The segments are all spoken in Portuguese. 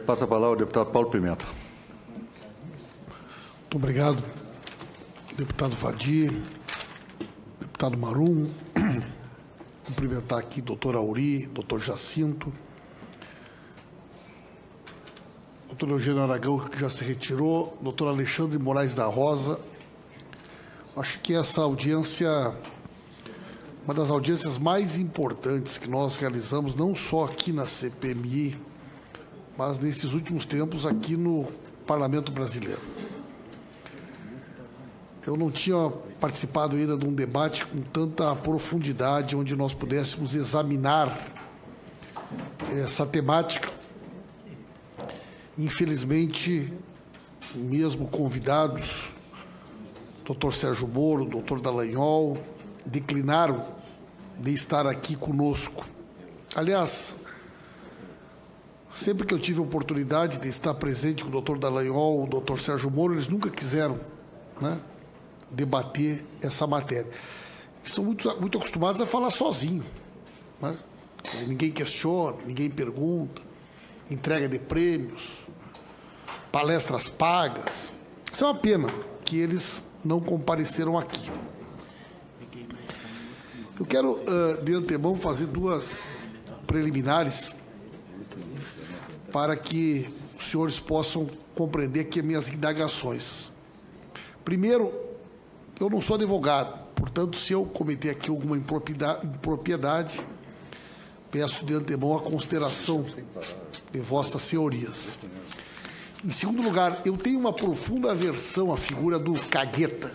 Passa a palavra ao deputado Paulo Pimenta. Muito obrigado, deputado Vadir, deputado Marum. Cumprimentar aqui o doutor Auri, doutor Jacinto, doutor Eugênio Aragão, que já se retirou, doutor Alexandre Moraes da Rosa. Acho que essa audiência, uma das audiências mais importantes que nós realizamos, não só aqui na CPMI, mas nesses últimos tempos aqui no Parlamento Brasileiro. Eu não tinha participado ainda de um debate com tanta profundidade, onde nós pudéssemos examinar essa temática. Infelizmente, mesmo convidados, doutor Sérgio Moro, doutor Dallagnol, declinaram de estar aqui conosco. Aliás, sempre que eu tive a oportunidade de estar presente com o doutor Dallagnol, o doutor Sérgio Moro, eles nunca quiseram, né, debater essa matéria. Eles são muito acostumados a falar sozinho, né? Ninguém questiona, ninguém pergunta, entrega de prêmios, palestras pagas. Isso é uma pena que eles não compareceram aqui. Eu quero, de antemão, fazer duas preliminares para que os senhores possam compreender aqui as minhas indagações. Primeiro, eu não sou advogado, portanto, se eu cometer aqui alguma impropriedade, peço de antemão a consideração de vossas senhorias. Em segundo lugar, eu tenho uma profunda aversão à figura do cagueta,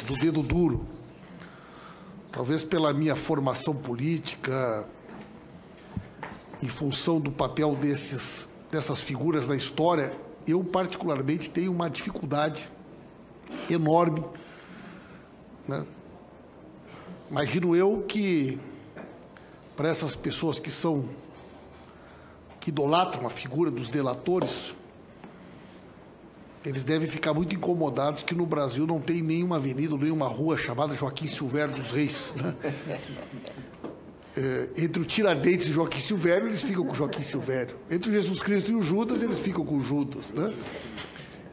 do dedo duro. Talvez pela minha formação política, em função do papel dessas figuras na história, eu particularmente tenho uma dificuldade enorme, né? Imagino eu que para essas pessoas que idolatram a figura dos delatores, eles devem ficar muito incomodados que no Brasil não tem nenhuma avenida, nenhuma rua chamada Joaquim Silvério dos Reis, né? Entre o Tiradentes e Joaquim Silvério, eles ficam com Joaquim Silvério. Entre o Jesus Cristo e o Judas, eles ficam com o Judas, né?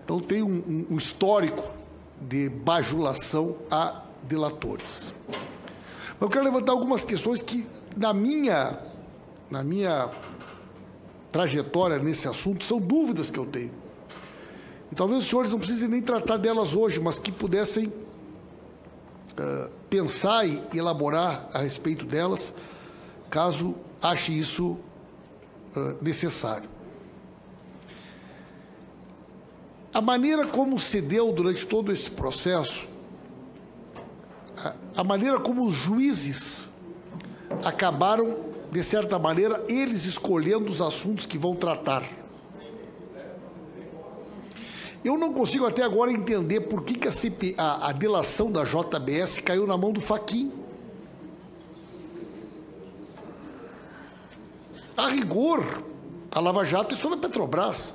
Então tem um histórico de bajulação a delatores. Eu quero levantar algumas questões que, na minha trajetória nesse assunto, são dúvidas que eu tenho. E talvez os senhores não precisem nem tratar delas hoje, mas que pudessem pensar e elaborar a respeito delas, caso ache isso necessário. A maneira como se deu durante todo esse processo, a maneira como os juízes acabaram, de certa maneira, eles escolhendo os assuntos que vão tratar. Eu não consigo até agora entender por que a delação da JBS caiu na mão do Fachin. A rigor, a Lava Jato é sobre a Petrobras.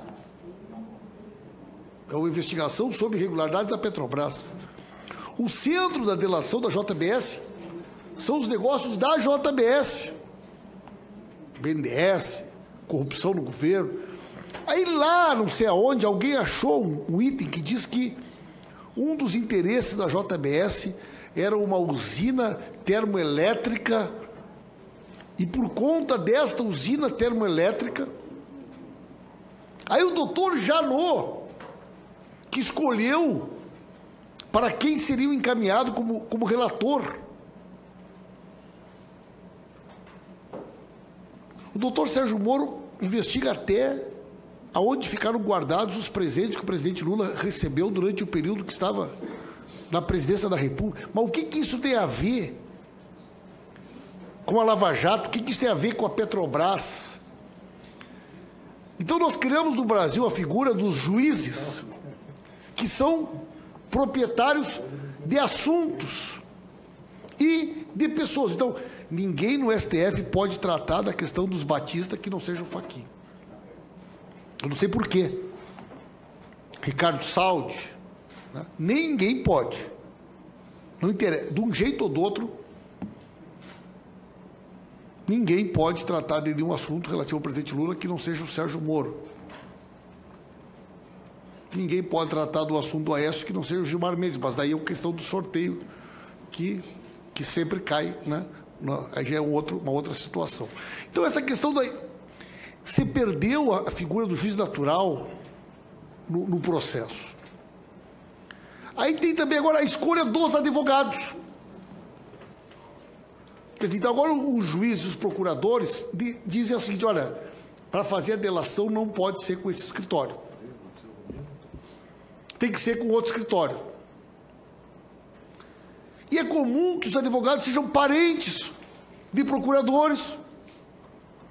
É uma investigação sobre irregularidade da Petrobras. O centro da delação da JBS são os negócios da JBS. BNDES, corrupção no governo. Aí lá, não sei aonde, alguém achou um item que diz que um dos interesses da JBS era uma usina termoelétrica e por conta desta usina termoelétrica, aí o doutor Janot, que escolheu para quem seria encaminhado como relator. O doutor Sérgio Moro investiga até aonde ficaram guardados os presentes que o presidente Lula recebeu durante o período que estava na presidência da República. Mas o que isso tem a ver com a Lava Jato? O que isso tem a ver com a Petrobras? Então nós criamos no Brasil a figura dos juízes, que são proprietários de assuntos e de pessoas. Então, ninguém no STF pode tratar da questão dos batistas que não seja o Fachin. Eu não sei por quê. Ricardo Saldi, né? Ninguém pode. Não interessa. De um jeito ou do outro, ninguém pode tratar de nenhum assunto relativo ao presidente Lula que não seja o Sérgio Moro. Ninguém pode tratar do assunto do Aécio que não seja o Gilmar Mendes, mas daí é uma questão do sorteio que sempre cai, né? Aí já é uma outra situação. Então, essa questão da... Você perdeu a figura do juiz natural no processo. Aí tem também agora a escolha dos advogados. Quer dizer, então agora os juízes e os procuradores dizem o seguinte, olha, para fazer a delação não pode ser com esse escritório. Tem que ser com outro escritório. E é comum que os advogados sejam parentes de procuradores,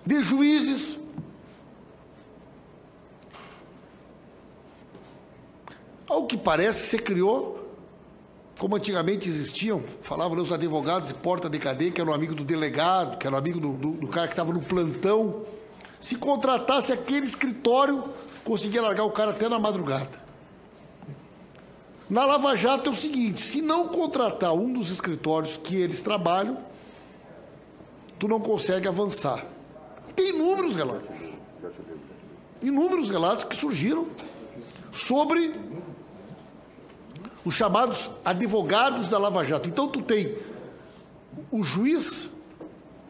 de juízes. Ao que parece, você criou, como antigamente existiam, falavam os advogados de porta de cadeia, que eram amigo do delegado, que eram amigo do cara que estava no plantão. Se contratasse aquele escritório, conseguia largar o cara até na madrugada. Na Lava Jato é o seguinte, se não contratar um dos escritórios que eles trabalham, tu não consegue avançar. E tem inúmeros relatos que surgiram sobre os chamados advogados da Lava Jato. Então, tu tem o juiz,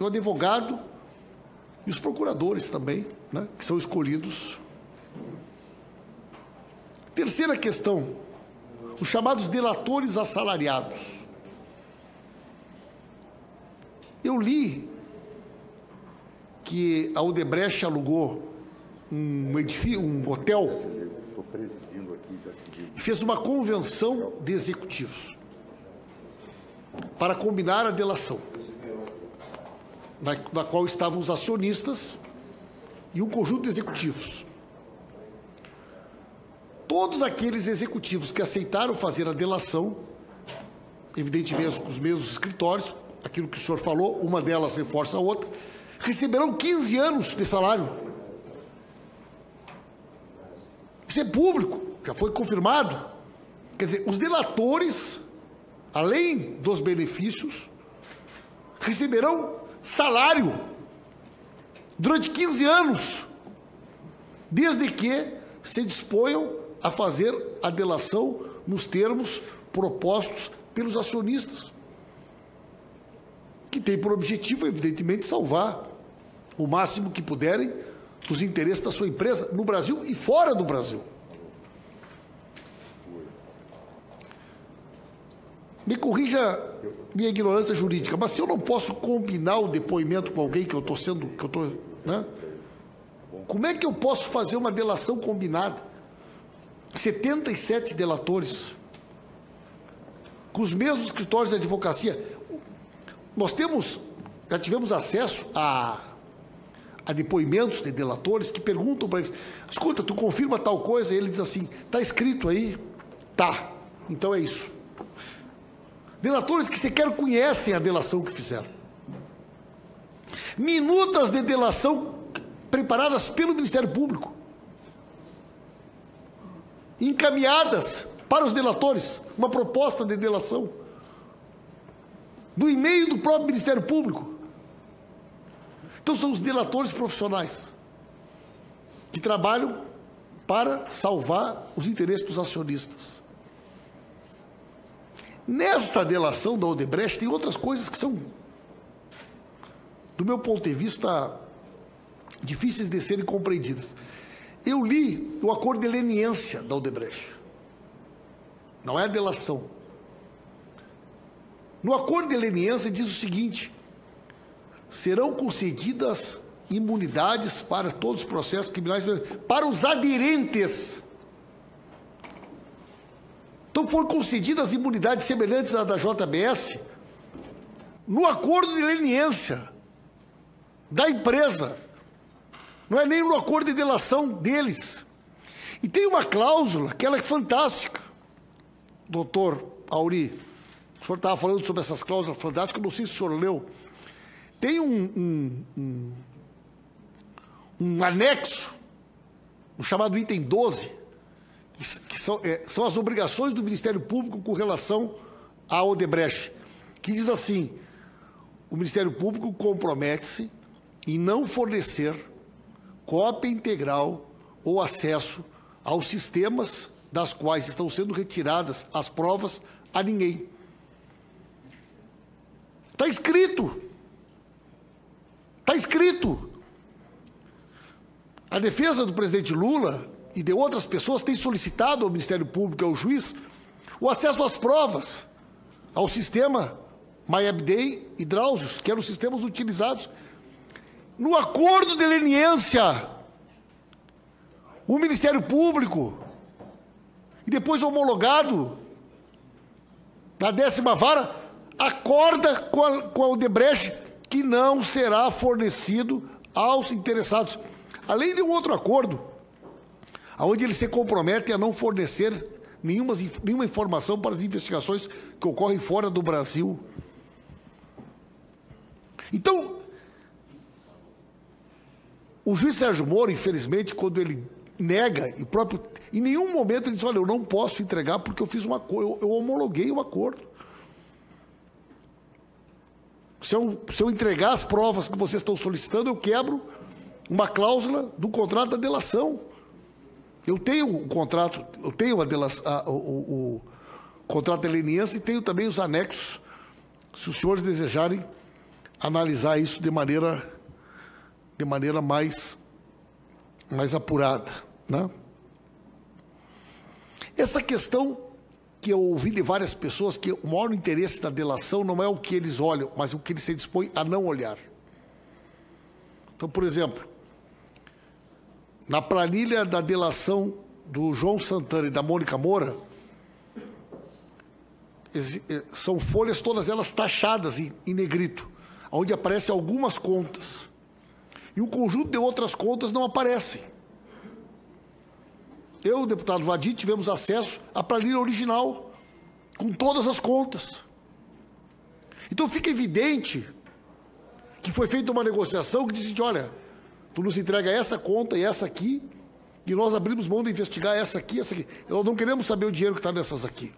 o advogado e os procuradores também, né, que são escolhidos. Terceira questão, os chamados delatores assalariados. Eu li que a Odebrecht alugou um hotel e fez uma convenção de executivos para combinar a delação, na qual estavam os acionistas e um conjunto de executivos. Todos aqueles executivos que aceitaram fazer a delação, evidentemente com os mesmos escritórios, aquilo que o senhor falou, uma delas reforça a outra, receberão 15 anos de salário. Isso é público, já foi confirmado. Quer dizer, os delatores, além dos benefícios, receberão salário durante 15 anos, desde que se disponham a fazer a delação nos termos propostos pelos acionistas, que tem por objetivo, evidentemente, salvar o máximo que puderem dos interesses da sua empresa no Brasil e fora do Brasil. Me corrija minha ignorância jurídica, mas se eu não posso combinar o depoimento com alguém né? Como é que eu posso fazer uma delação combinada? 77 delatores, com os mesmos escritórios de advocacia. Nós já tivemos acesso a depoimentos de delatores que perguntam para eles, escuta, tu confirma tal coisa? E ele diz assim, está escrito aí? Tá, então é isso. Delatores que sequer conhecem a delação que fizeram. Minutas de delação preparadas pelo Ministério Público, encaminhadas para os delatores, uma proposta de delação, do e-mail do próprio Ministério Público. Então são os delatores profissionais, que trabalham para salvar os interesses dos acionistas. Nesta delação da Odebrecht tem outras coisas que são, do meu ponto de vista, difíceis de serem compreendidas. Eu li o acordo de leniência da Odebrecht. Não é a delação. No acordo de leniência diz o seguinte, serão concedidas imunidades para todos os processos criminais, para os aderentes. Então foram concedidas imunidades semelhantes à da JBS no acordo de leniência da empresa. Não é nem no acordo de delação deles. E tem uma cláusula que ela é fantástica. Doutor Auri, o senhor estava falando sobre essas cláusulas fantásticas, não sei se o senhor leu. Tem um anexo, um chamado item 12, que são as obrigações do Ministério Público com relação à Odebrecht, que diz assim, o Ministério Público compromete-se em não fornecer cópia integral ou acesso aos sistemas das quais estão sendo retiradas as provas a ninguém. Está escrito. Está escrito. A defesa do presidente Lula e de outras pessoas tem solicitado ao Ministério Público e ao juiz o acesso às provas, ao sistema MyAbday e Drausos, que eram os sistemas utilizados. No acordo de leniência, o Ministério Público, e depois homologado na 10ª vara, acorda com a Odebrecht que não será fornecido aos interessados. Além de um outro acordo, onde eles se comprometem a não fornecer nenhuma informação para as investigações que ocorrem fora do Brasil. Então, o juiz Sérgio Moro, infelizmente, quando ele nega, em nenhum momento ele diz, olha, eu não posso entregar porque eu fiz um acordo, eu homologuei o acordo. Se eu entregar as provas que vocês estão solicitando, eu quebro uma cláusula do contrato da delação. Eu tenho o contrato, eu tenho o contrato de leniência e tenho também os anexos, se os senhores desejarem analisar isso de maneira mais apurada, né? Essa questão que eu ouvi de várias pessoas, que o maior interesse da delação não é o que eles olham, mas o que eles se dispõem a não olhar. Então, por exemplo, na planilha da delação do João Santana e da Mônica Moura, são folhas todas elas taxadas em negrito, onde aparecem algumas contas. E um conjunto de outras contas não aparecem. Eu e o deputado Vadim tivemos acesso à planilha original, com todas as contas. Então fica evidente que foi feita uma negociação que disse, olha, tu nos entrega essa conta e essa aqui, e nós abrimos mão de investigar essa aqui e essa aqui. Nós não queremos saber o dinheiro que está nessas aqui.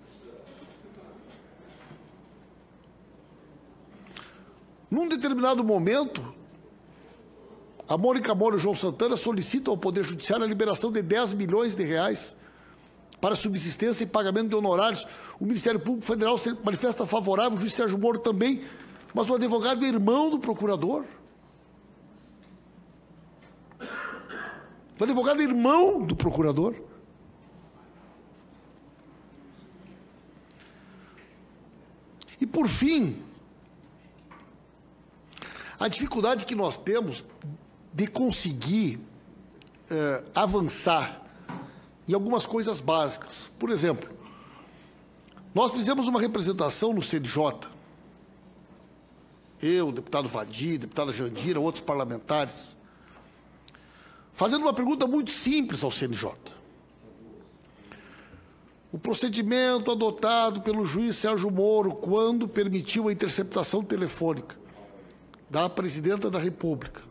Num determinado momento, a Mônica Moura e o João Santana solicitam ao Poder Judiciário a liberação de 10 milhões de reais para subsistência e pagamento de honorários. O Ministério Público Federal se manifesta favorável, o juiz Sérgio Moro também, mas o advogado é irmão do procurador. O advogado é irmão do procurador. E, por fim, a dificuldade que nós temos de conseguir avançar em algumas coisas básicas. Por exemplo, nós fizemos uma representação no CNJ, eu, o deputado Vadim, a deputada Jandira, outros parlamentares, fazendo uma pergunta muito simples ao CNJ. O procedimento adotado pelo juiz Sérgio Moro quando permitiu a interceptação telefônica da presidenta da República.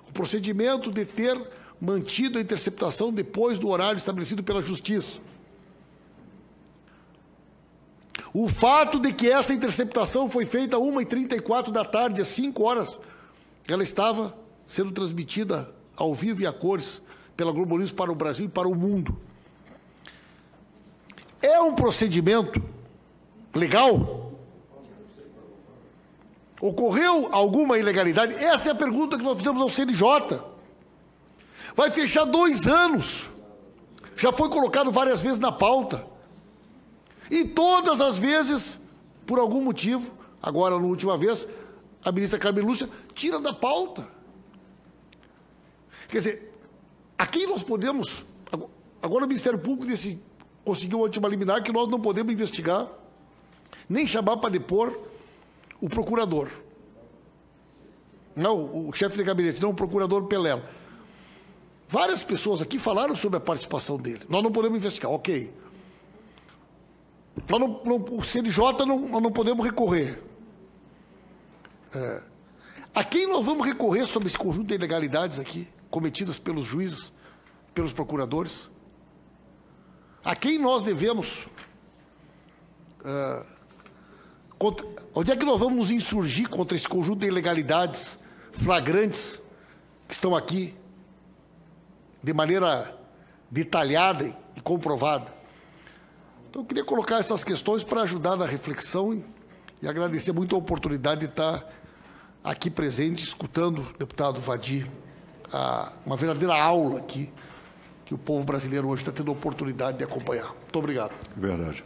O procedimento de ter mantido a interceptação depois do horário estabelecido pela Justiça. O fato de que essa interceptação foi feita às 1h34 da tarde, às 5 horas, ela estava sendo transmitida ao vivo e a cores pela Globo News para o Brasil e para o mundo. É um procedimento legal? Ocorreu alguma ilegalidade? Essa é a pergunta que nós fizemos ao CNJ. Vai fechar 2 anos. Já foi colocado várias vezes na pauta. E todas as vezes, por algum motivo, agora na última vez, a ministra Carmen Lúcia tira da pauta. Quer dizer, a quem nós podemos... Agora o Ministério Público conseguiu uma última liminar que nós não podemos investigar, nem chamar para depor o procurador. Não, o chefe de gabinete, não o procurador Pelela. Várias pessoas aqui falaram sobre a participação dele. Nós não podemos investigar, ok. O CNJ nós não podemos recorrer. A quem nós vamos recorrer sobre esse conjunto de ilegalidades aqui, cometidas pelos juízes, pelos procuradores? A quem nós devemos... onde é que nós vamos nos insurgir contra esse conjunto de ilegalidades flagrantes que estão aqui de maneira detalhada e comprovada. Então, eu queria colocar essas questões para ajudar na reflexão e agradecer muito a oportunidade de estar aqui presente, escutando o deputado Vadi, uma verdadeira aula aqui que o povo brasileiro hoje está tendo a oportunidade de acompanhar. Muito obrigado. Verdade.